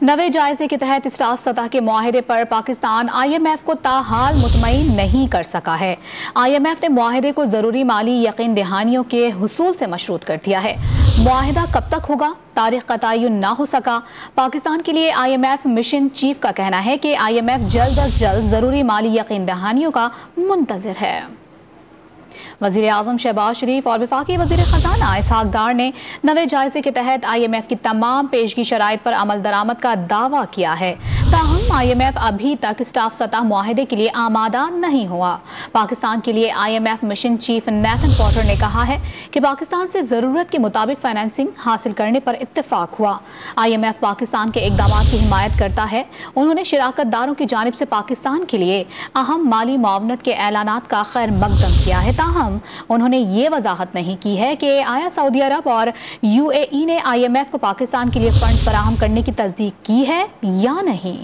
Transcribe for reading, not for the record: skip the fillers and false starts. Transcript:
नवे जायजे के तहत स्टाफ सतह के मुआहदे पर पाकिस्तान IMF को ताहाल मुतमईन नहीं कर सका है। IMF ने मुआहदे को जरूरी माली यकीन दहानियों के हुसूल से मशरूत कर दिया है। मुआहदा कब तक होगा, तारीख का तयन ना हो सका। पाकिस्तान के लिए IMF मिशन चीफ का कहना है कि IMF जल्द अज जल्द जरूरी माली यकीन दहानियों का मुंतज़िर है। वज़ीर आज़म शहबाज शरीफ और वफाकी वज़ीर ख़ज़ाना इसहाक डार ने नवे जायजे के तहत IMF की तमाम पेशगी शराइत पर अमल दरामद का दावा किया है। ताहम IMF अभी तक स्टाफ सतह मुआहदे के लिए आमादा नहीं हुआ। पाकिस्तान के लिए IMF mission chief Nathan Potter ने कहा है कि पाकिस्तान से ज़रूरत के मुताबिक फाइनेंसिंग हासिल करने पर इत्तेफाक हुआ। IMF पाकिस्तान के इक़दामात की हिमायत करता है। उन्होंने शिराकत दारों की जानिब से पाकिस्तान के लिए अहम माली मुआवनत के ऐलानात का खैर मकदम किया है। ताहम उन्होंने ये वजाहत नहीं की है कि आया सऊदी अरब और UAE ने IMF को पाकिस्तान के लिए फंड फराहम करने की तस्दीक की है या नहीं।